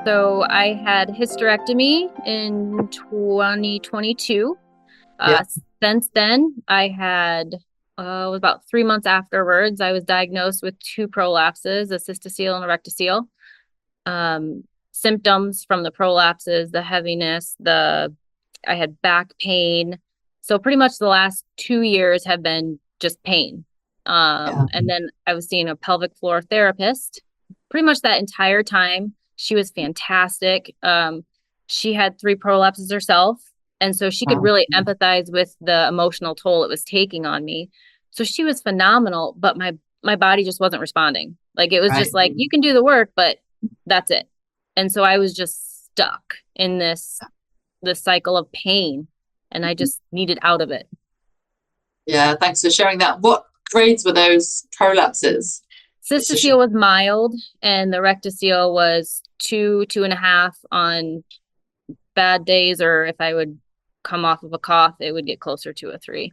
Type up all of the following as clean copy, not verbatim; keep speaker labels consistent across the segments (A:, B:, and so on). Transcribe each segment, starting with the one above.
A: So I had hysterectomy in 2022.
B: Yeah.
A: Since then, I had about 3 months afterwards, I was diagnosed with two prolapses, a cystocele and a rectocele. Symptoms from the prolapses, the heaviness, I had back pain. So pretty much the last 2 years have been just pain.
B: Yeah.
A: And then I was seeing a pelvic floor therapist pretty much that entire time. She was fantastic. She had three prolapses herself. And so she could
B: Wow.
A: really empathize with the emotional toll it was taking on me. So she was phenomenal, but my body just wasn't responding. Like it was just
B: Right.
A: like, you can do the work, but that's it. And so I was just stuck in this cycle of pain and I just needed out of it.
B: Yeah. Thanks for sharing that. What grades were those prolapses? It's just,
A: Cystocele was mild and the rectocele was 2.5 on bad days, or if I would come off of a cough, it would get closer to a 3.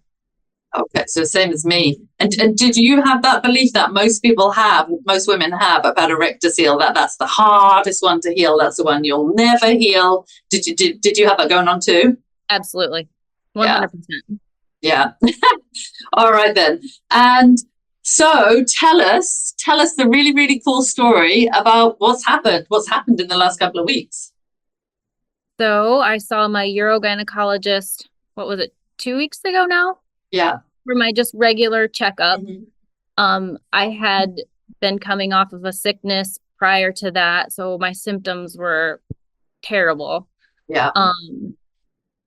B: okay. So same as me. And did you have that belief that most people have, most women have about erectocele, that that's the hardest one to heal? That's the one you'll never heal. Did you have that going on too?
A: Absolutely.
B: Yeah.
A: 100%.
B: Yeah. All right then. And so tell us the really, really cool story about what's happened in the last couple of weeks.
A: So I saw my urogynecologist, what was it, 2 weeks ago now,
B: Yeah.
A: for my just regular checkup.
B: Mhm.
A: I had been coming off of a sickness prior to that, so my symptoms were terrible.
B: Yeah.
A: Um,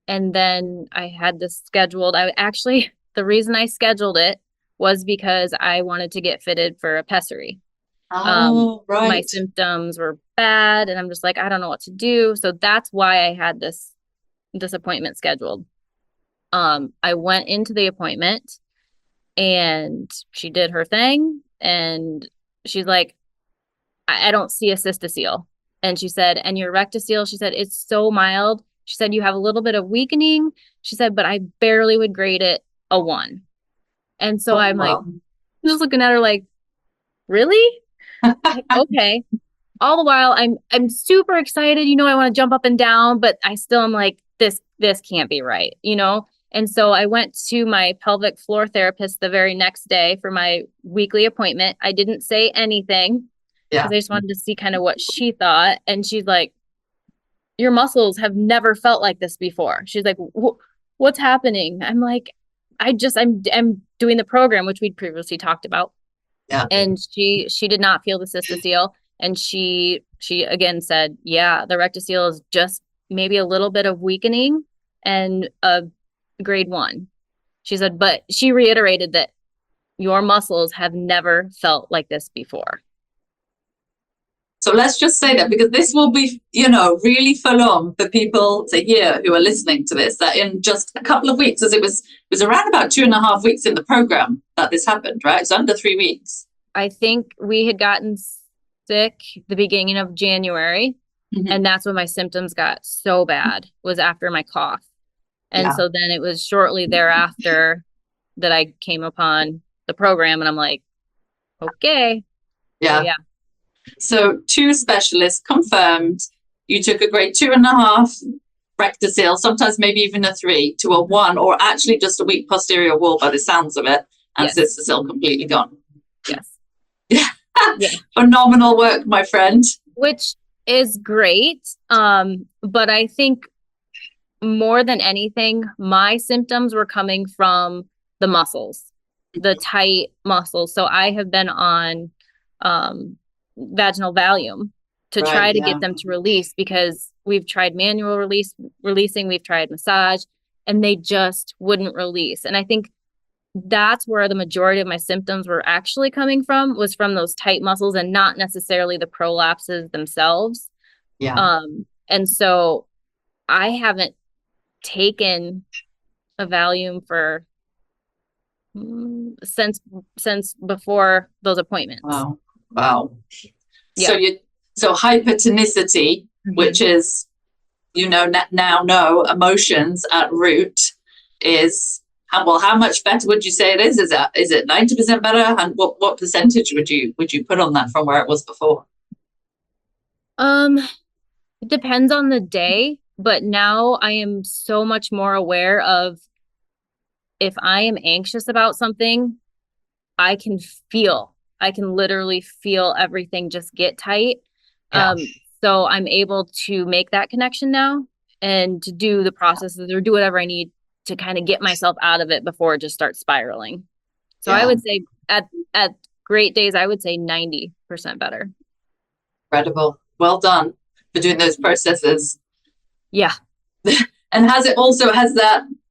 A: and then I had this scheduled. I actually, the reason I scheduled it was because I wanted to get fitted for a pessary.
B: Oh,
A: My
B: right.
A: symptoms were bad, and I'm just like, I don't know what to do. So that's why I had this appointment scheduled. I went into the appointment and she did her thing, and she's like, I don't see a cystocele. And she said, and your rectocele, she said, it's so mild. She said, you have a little bit of weakening. She said, but I barely would grade it a 1. And so
B: Oh,
A: I'm like,
B: well.
A: just looking at her like, really? Like, okay. All the while, I'm super excited. I want to jump up and down, but I still am like, this can't be right. And so I went to my pelvic floor therapist the very next day for my weekly appointment. I didn't say anything
B: Yeah.
A: because I just wanted to see kind of what she thought. And she's like, your muscles have never felt like this before. She's like, what's happening? I'm like, I'm doing the program, which we'd previously talked about.
B: Yeah.
A: And she did not feel the cystocele. And she again said, yeah, the rectocele is just maybe a little bit of weakening and a grade 1. She said, but she reiterated that your muscles have never felt like this before.
B: So let's just say that because this will be, really full on for people to hear who are listening to this, that in just a couple of weeks, as it was around about 2.5 weeks in the program that this happened, right? It's under 3 weeks.
A: I think we had gotten sick the beginning of January,
B: Mhm.
A: and that's when my symptoms got so bad, was after my cough. And
B: Yeah.
A: so then it was shortly thereafter that I came upon the program, and I'm like, okay. So
B: Yeah.
A: yeah.
B: So two specialists confirmed you took a grade 2.5 rectocele, sometimes maybe even a 3 to a 1, or actually just a weak posterior wall by the sounds of it, and
A: Yes.
B: cystocele completely gone.
A: Yes.
B: Yeah.
A: Yeah.
B: Phenomenal work, my friend.
A: Which is great. But I think more than anything, my symptoms were coming from the muscles, the tight muscles. So I have been on vaginal Valium to
B: Right.
A: try to
B: Yeah.
A: get them to release, because we've tried manual releasing, we've tried massage, and they just wouldn't release. And I think that's where the majority of my symptoms were actually coming from, was from those tight muscles and not necessarily the prolapses themselves.
B: Yeah.
A: And so I haven't taken a Valium for since before those appointments.
B: Wow. Wow. So
A: Yeah.
B: so hypertonicity, which is now know emotions at root, is how much better would you say it is? Is it 90% better? And what percentage would you put on that from where it was before?
A: Um, It depends on the day, but now I am so much more aware of if I am anxious about something, I can I can literally feel everything just get tight.
B: Yeah.
A: Um, so I'm able to make that connection now and to do the processes or do whatever I need to kind of get myself out of it before it just starts spiraling. So I
B: Yeah.
A: would say at great days, I would say 90% better.
B: Incredible. Well done for doing those processes.
A: Yeah.
B: And has that,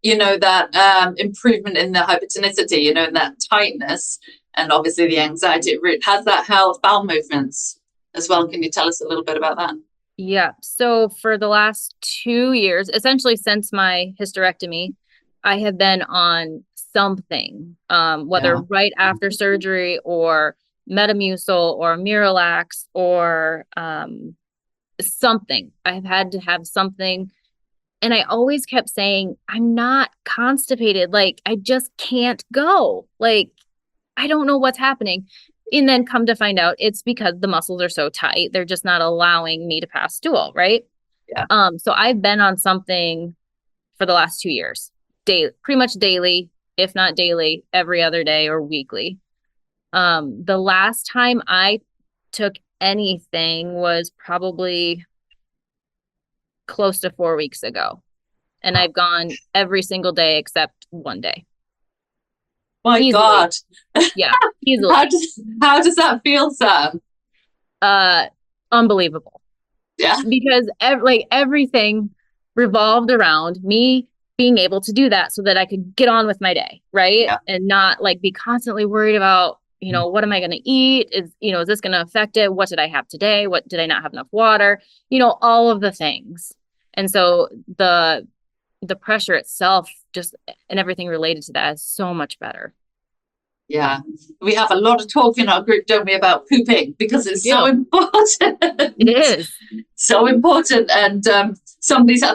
B: that improvement in the hypertonicity, and that tightness, and obviously the anxiety root, has that helped bowel movements as well? Can you tell us a little bit about that?
A: Yeah. So for the last 2 years, essentially since my hysterectomy, I have been on something, whether
B: Yeah.
A: right after surgery or Metamucil or Miralax or something. I've had to have something. And I always kept saying, I'm not constipated. Like, I just can't go. Like, I don't know what's happening. And then come to find out it's because the muscles are so tight. They're just not allowing me to pass stool, right?
B: Yeah.
A: So I've been on something for the last 2 years, daily, pretty much daily, if not daily, every other day or weekly. The last time I took anything was probably close to 4 weeks ago. And I've gone every single day except one day.
B: My
A: Easily.
B: God.
A: Yeah, easily.
B: How does that feel, Sam?
A: Uh, Unbelievable.
B: Yeah.
A: Because everything revolved around me being able to do that so that I could get on with my day, right?
B: Yeah.
A: And not like be constantly worried about, what am I going to eat? Is this going to affect it? What did I have today? What did I not have enough water? All of the things. And so the pressure itself just and everything related to that is so much better.
B: Yeah. We have a lot of talk in our group, don't we, about pooping, because it's so important.
A: It is.
B: So important. And I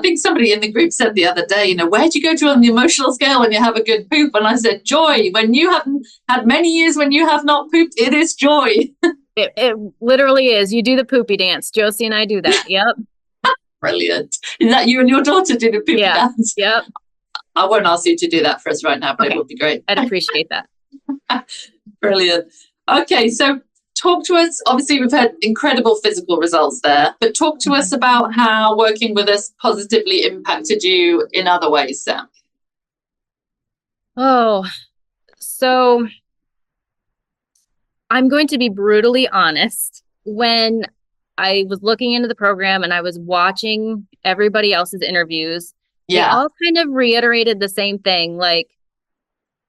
B: think somebody in the group said the other day, where do you go to on the emotional scale when you have a good poop? And I said, joy. When you haven't had many years when you have not pooped, it is joy.
A: It literally is. You do the poopy dance. Josie and I do that. Yep.
B: Brilliant. Is that you and your daughter do the poopy dance?
A: Yep.
B: I won't ask you to do that for us right now, but It would be great.
A: I'd appreciate that.
B: Brilliant. Okay, so talk to us. Obviously, we've had incredible physical results there, but talk to us about how working with us positively impacted you in other ways, Sam.
A: Oh, so I'm going to be brutally honest. When I was looking into the program and I was watching everybody else's interviews, they all kind of reiterated the same thing. Like,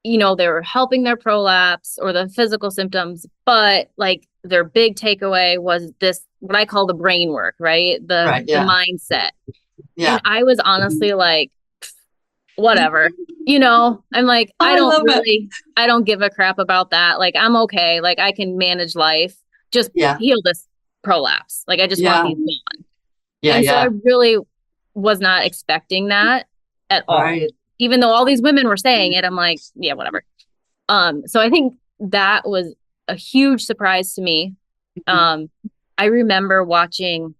A: they were helping their prolapse or the physical symptoms, but like their big takeaway was this, what I call the brain work, right? The mindset. Yeah. And I was honestly like, whatever, I'm like, I don't give a crap about that. Like, I'm okay. Like, I can manage life, just heal this prolapse. Like, I just want these gone. Yeah. And so I really was not expecting that at all. Right. Even though all these women were saying it, I'm like, yeah, whatever. So I think that was a huge surprise to me. I remember watching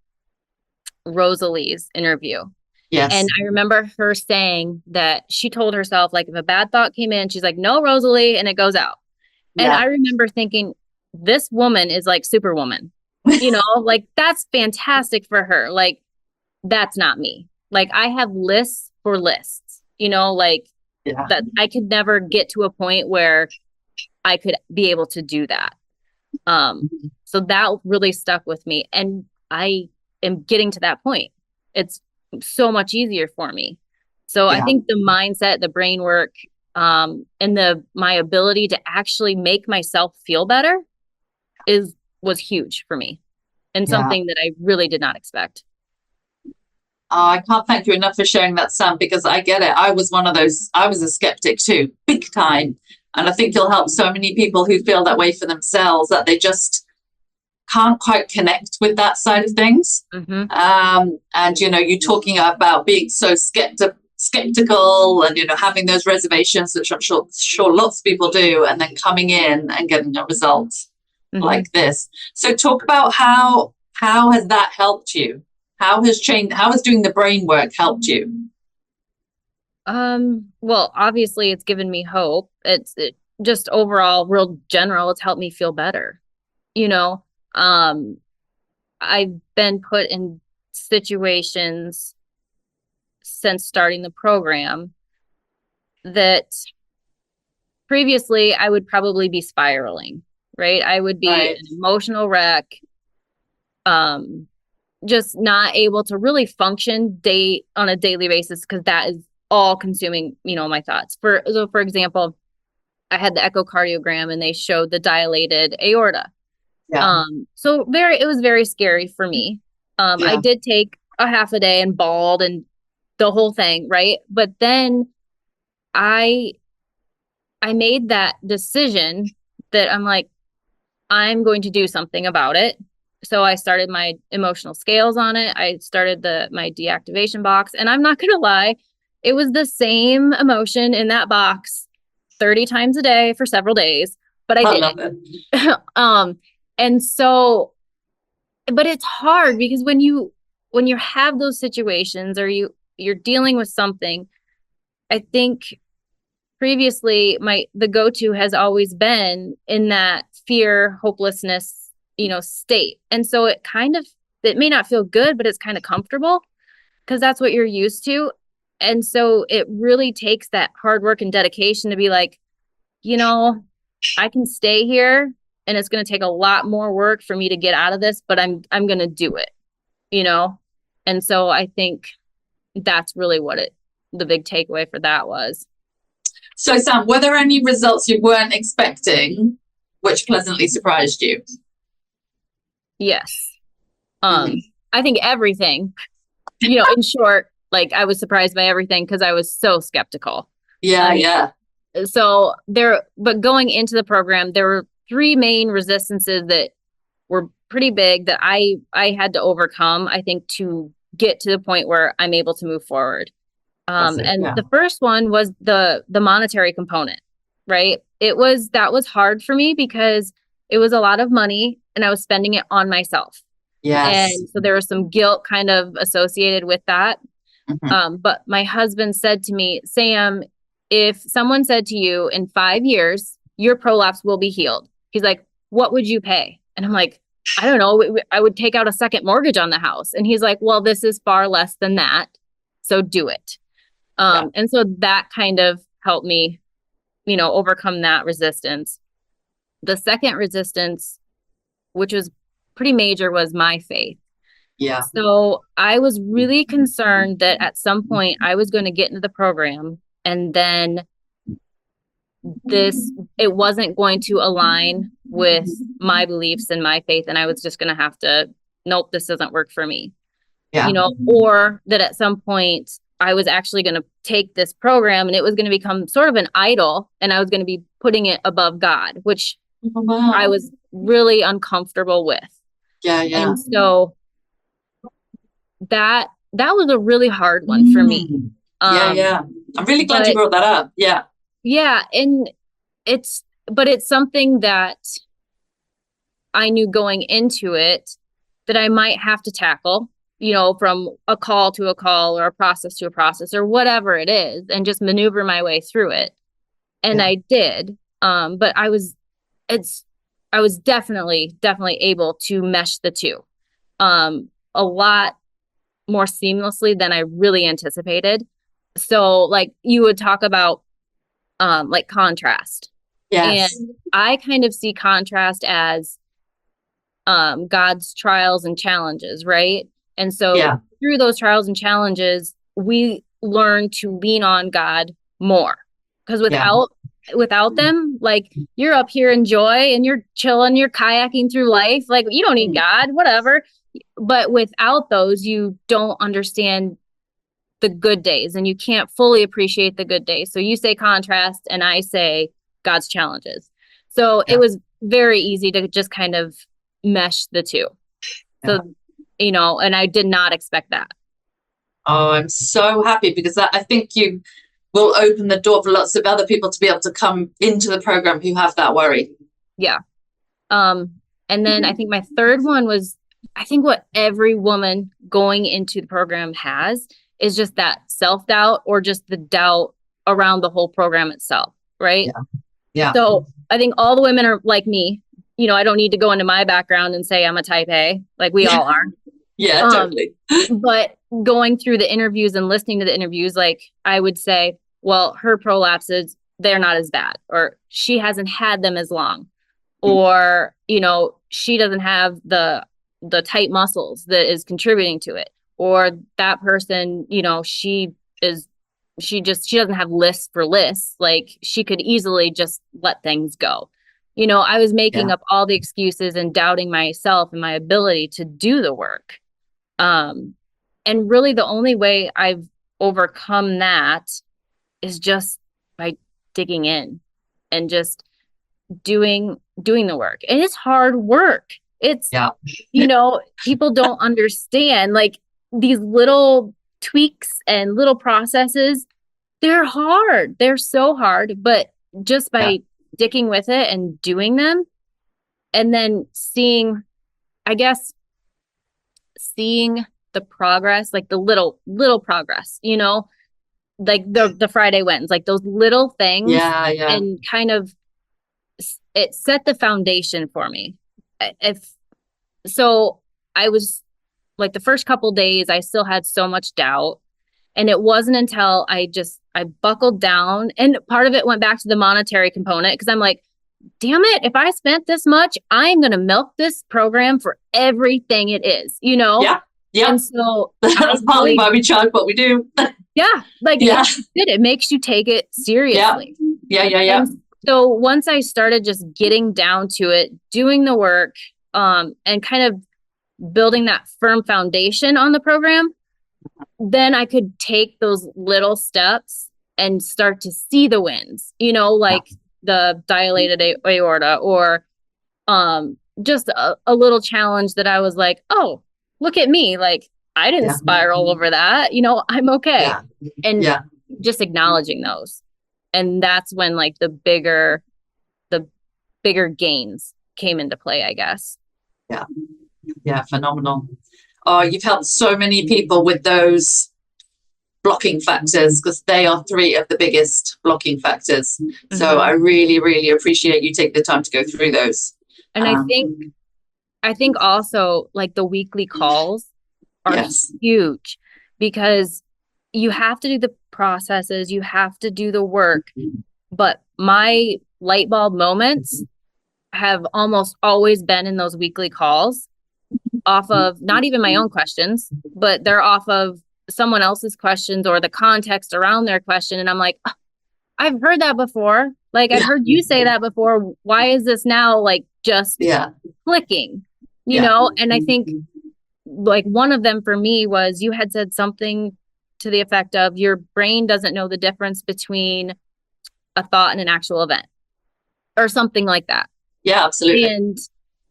A: Rosalie's interview. Yes. And I remember her saying that she told herself, like, if a bad thought came in, she's like, no, Rosalie, and it goes out. And I remember thinking, this woman is like Superwoman, like, that's fantastic for her. Like, that's not me. Like, I have lists for lists. That I could never get to a point where I could be able to do that. So that really stuck with me. And I am getting to that point. It's so much easier for me. So I think the mindset, the brain work, and my ability to actually make myself feel better was huge for me and something that I really did not expect.
B: I can't thank you enough for sharing that, Sam, because I get it. I was one of those. I was a skeptic too, big time. And I think you'll help so many people who feel that way for themselves, that they just can't quite connect with that side of things. And, you're talking about being so skeptical and, having those reservations, which I'm sure lots of people do, and then coming in and getting a result like this. So talk about how has that helped you? How has doing the brain work helped you?
A: Well, obviously it's given me hope. It just overall, real general, it's helped me feel better. You know, um, I've been put in situations since starting the program that previously I would probably be spiraling, right? I would be
B: Right.
A: an emotional wreck, um, just not able to really function on a daily basis because that is all consuming, my thoughts. For example, I had the echocardiogram and they showed the dilated aorta.
B: Yeah.
A: So it was very scary for me. I
B: Yeah.
A: did take a half a day and bawled and the whole thing, right? But then I I made that decision that I'm like, I'm going to do something about it. So I started my emotional scales on it. I started my deactivation box, and I'm not gonna lie, it was the same emotion in that box 30 times a day for several days, but I
B: I
A: did
B: love it.
A: it. And so, but it's hard because when you have those situations or you're dealing with something, I think previously the go-to has always been in that fear, hopelessness, state. And so it may not feel good, but it's kind of comfortable because that's what you're used to. And so it really takes that hard work and dedication to be like, you know, I can stay here and it's going to take a lot more work for me to get out of this, but I'm going to do it, you know? And so I think that's really the big takeaway for that was.
B: So, Sam, were there any results you weren't expecting which pleasantly surprised you?
A: Yes.
B: Mhm.
A: I think everything, in short, like I was surprised by everything because I was so skeptical.
B: Yeah,
A: Um,
B: yeah,
A: but going into the program, there were three main resistances that were pretty big that I had to overcome, I think, to get to the point where I'm able to move forward.
B: that's it.
A: And
B: Yeah,
A: the first one was the monetary component, right? That was hard for me because it was a lot of money and I was spending it on myself.
B: yes.
A: And so there was some guilt kind of associated with that.
B: Mhm.
A: But my husband said to me, Sam, if someone said to you in 5 years, your prolapse will be healed, he's like, what would you pay? And I'm like, I don't know. I would take out a second mortgage on the house. And he's like, well, this is far less than that. So do it.
B: Yeah,
A: And so that kind of helped me, overcome that resistance. The second resistance, which was pretty major, was my faith.
B: yeah,
A: So I was really concerned that at some point I was going to get into the program and then it wasn't going to align with my beliefs and my faith. And I was just going to have to, nope, this doesn't work for me,
B: yeah.
A: or that at some point I was actually going to take this program and it was going to become sort of an idol and I was going to be putting it above God, which
B: Oh,
A: I
B: wow.
A: was really uncomfortable with.
B: Yeah, yeah.
A: And so that was a really hard one for me.
B: Mm. Yeah, yeah. I'm really glad you
A: But
B: brought that up. Yeah,
A: yeah, and it's something that I knew going into it that I might have to tackle, from a call to a call or a process to a process or whatever it is, and just maneuver my way through it. And
B: yeah,
A: I did. But I was definitely able to mesh the two a lot more seamlessly than I really anticipated. So like you would talk about like contrast. And
B: yes,
A: I kind of see contrast as God's trials and challenges, right? And so
B: yeah,
A: through those trials and challenges, we learn to lean on God more. Because
B: yeah,
A: without them, like you're up here in joy and you're chilling, you're kayaking through life. Like you don't need
B: mm,
A: God, whatever. But without those, you don't understand the good days and you can't fully appreciate the good days. So you say contrast and I say God's challenges. So it
B: yeah,
A: was very easy to just kind of mesh the two.
B: yeah.
A: So, and I did not expect that.
B: Oh, I'm so happy because I think you will open the door for lots of other people to be able to come into the program who have that worry.
A: Yeah. Um, and then I think my third one was I think what every woman going into the program has is just that self-doubt or just the doubt around the whole program itself, right?
B: Yeah. Yeah.
A: So I think all the women are like me. I don't need to go into my background and say I'm a type A, like we
B: Yeah.
A: all are.
B: Yeah,
A: Um,
B: totally.
A: but going through the interviews and listening to the interviews, like I would say, well, her prolapses, they're not as bad, or she hasn't had them as long, or, she doesn't have the tight muscles that is contributing to it, or that person, is she doesn't have lists for lists. Like she could easily just let things go. I was making
B: Yeah.
A: up all the excuses and doubting myself and my ability to do the work. And really the only way I've overcome that is just by digging in and just doing the work. And it's hard work. It's,
B: Yeah.
A: People don't understand like these little tweaks and little processes. They're hard. They're so hard, but just
B: Yeah.
A: by sticking with it and doing them and then I guess, seeing the progress, like the little progress, like the Friday wins, like those little things,
B: Yeah. Yeah.
A: and kind of it set the foundation for me. If so, I was like the first couple days, I still had so much doubt. And it wasn't until I buckled down, and part of it went back to the monetary component because I'm like, damn it, if I spent this much, I'm going to milk this program for everything it is,
B: Yeah. Yeah.
A: And so
B: That's partly why we charge what we do.
A: yeah, like
B: Yeah.
A: it makes you take it seriously.
B: Yeah. Yeah. Yeah.
A: And so once I started just getting down to it, doing the work, and kind of building that firm foundation on the program, then I could take those little steps and start to see the wins, like the dilated aorta, or just a little challenge that I was like, oh, look at me. Like I didn't spiral over that, I'm okay.
B: Yeah.
A: And
B: Yeah.
A: just acknowledging those. And that's when like the bigger gains came into play, I guess.
B: Yeah. Yeah. Phenomenal. Oh, you've helped so many people with those blocking factors because they are three of the biggest blocking factors. Mm-hmm. So I really, really appreciate you taking the time to go through those.
A: And I think also like the weekly calls are huge because you have to do the processes, you have to do the work. But my light bulb moments have almost always been in those weekly calls, off of not even my own questions, but they're off of someone else's questions or the context around their question. And I'm like, oh, I've heard that before. Like I've heard you say that before. Why is this now like just clicking, you know? And I think like one of them for me was you had said something to the effect of your brain doesn't know the difference between a thought and an actual event or something like that.
B: Yeah, absolutely.
A: And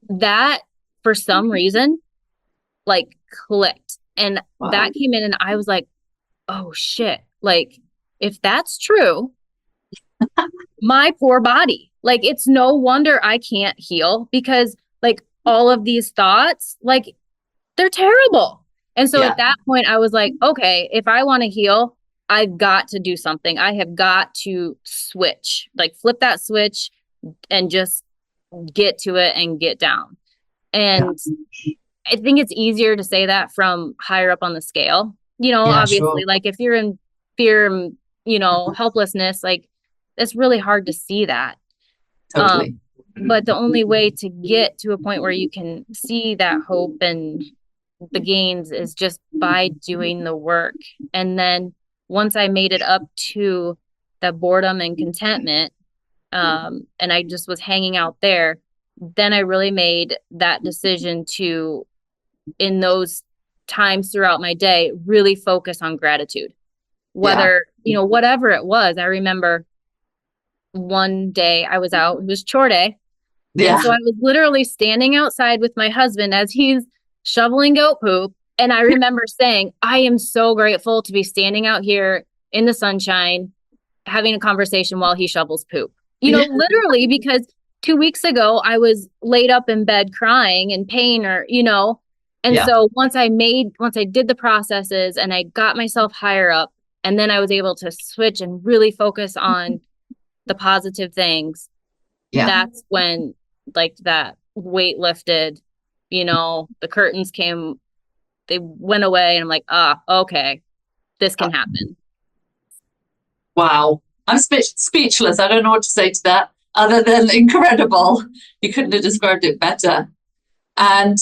A: that for some reason like clicked, and that came in and I was like, oh shit, like if that's true, my poor body, like it's no wonder I can't heal because like all of these thoughts, like they're terrible. And so at that point I was like, okay, if I want to heal, I've got to do something. I have got to switch, like flip that switch and just get to it and get down. And I think it's easier to say that from higher up on the scale, obviously, like if you're in fear, helplessness, like it's really hard to see that.
B: Totally.
A: But the only way to get to a point where you can see that hope and the gains is just by doing the work. And then once I made it up to the boredom and contentment, and I just was hanging out there, then I really made that decision to, in those times throughout my day, really focus on gratitude. Whether, whatever it was. I remember one day I was out, it was chore day. And so I was literally standing outside with my husband as he's shoveling goat poop. And I remember saying, I am so grateful to be standing out here in the sunshine, having a conversation while he shovels poop, literally, because 2 weeks ago I was laid up in bed crying in pain or, And so once I did the processes and I got myself higher up, and then I was able to switch and really focus on the positive things, that's when like that weight lifted, the curtains came, they went away, and I'm like, okay, this can happen.
B: Wow. I'm speechless. I don't know what to say to that other than incredible. You couldn't have described it better. And,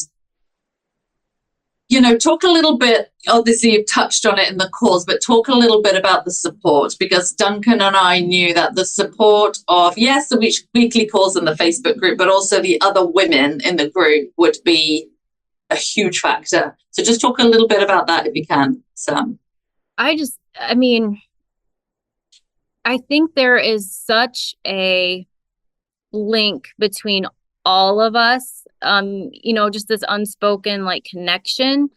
B: talk a little bit, obviously you've touched on it in the calls, but talk a little bit about the support, because Duncan and I knew that the support of, yes, the weekly calls in the Facebook group, but also the other women in the group would be a huge factor. So just talk a little bit about that if you can, Sam.
A: I think there is such a link between all of us, just this unspoken like connection.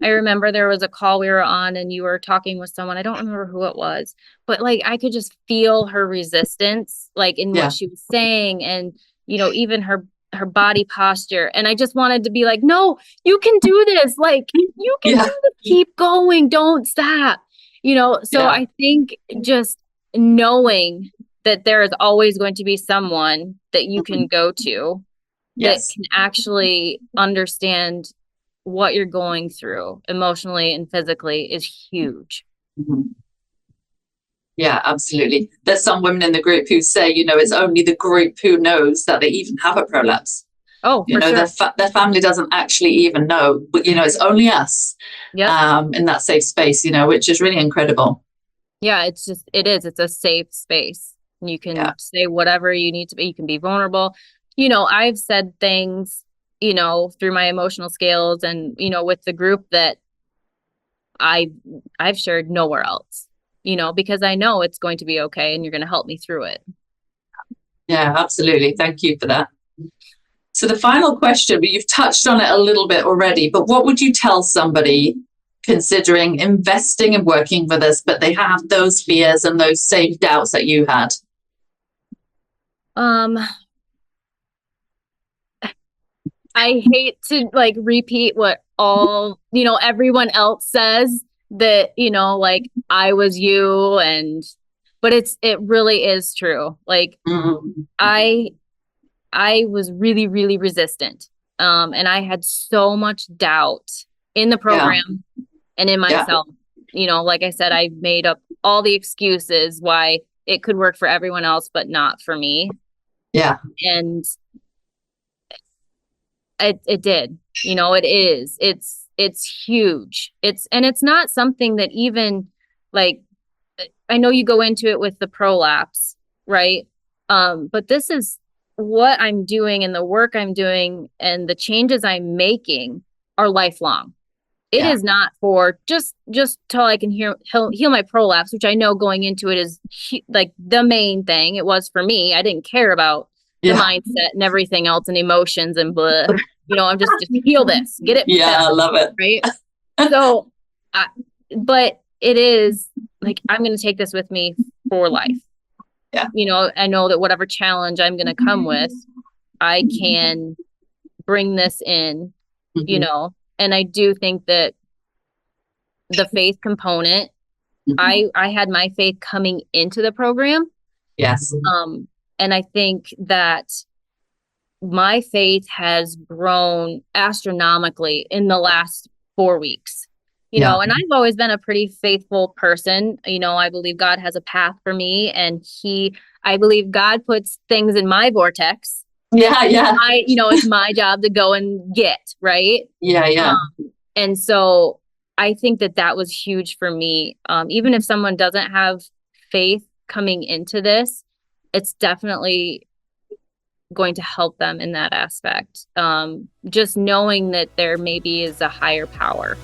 A: I remember there was a call we were on and you were talking with someone. I don't remember who it was, but like I could just feel her resistance, like in what she was saying, and even her body posture. And I just wanted to be like, no, you can do this. Like you can do this. Keep going. Don't stop. So I think just knowing that there is always going to be someone that you can go to that can actually understand what you're going through emotionally and physically is huge.
B: Yeah, absolutely. There's some women in the group who say, it's only the group who knows that they even have a prolapse.
A: Oh, for sure.
B: Their family doesn't actually even know, but it's only us in that safe space, which is really incredible.
A: Yeah, it's a safe space. You can say whatever you need to be. You can be vulnerable. I've said things, through my emotional scales and, with the group that I've shared nowhere else, because I know it's going to be okay and you're going to help me through it.
B: Yeah, absolutely. Thank you for that. So the final question, but you've touched on it a little bit already, but what would you tell somebody considering investing and working with us, but they have those fears and those same doubts that you had?
A: I hate to like repeat what all, everyone else says that, like I was you, but it really is true. Like I was really, really resistant. And I had so much doubt in the program and in myself. Like I said, I made up all the excuses why it could work for everyone else, but not for me.
B: Yeah.
A: And it did, it is, it's huge. It's not something that even like, I know you go into it with the prolapse, right? But this is what I'm doing and the work I'm doing and the changes I'm making are lifelong. It is not for just till I can heal my prolapse, which I know going into it is like the main thing. It was for me. I didn't care about the mindset and everything else and emotions and blah. I'm just heal this, get it.
B: Yeah, I love it.
A: Right. So, but it is like, I'm going to take this with me for life.
B: Yeah.
A: I know that whatever challenge I'm going to come with, I can bring this in, and I do think that the faith component, I had my faith coming into the program.
B: Yes.
A: And I think that my faith has grown astronomically in the last 4 weeks, and I've always been a pretty faithful person. I believe God has a path for me, and I believe God puts things in my vortex.
B: Yeah.
A: It's my job to go and get, right?
B: Yeah.
A: And so I think that was huge for me. Even if someone doesn't have faith coming into this, it's definitely going to help them in that aspect. Just knowing that there maybe is a higher power.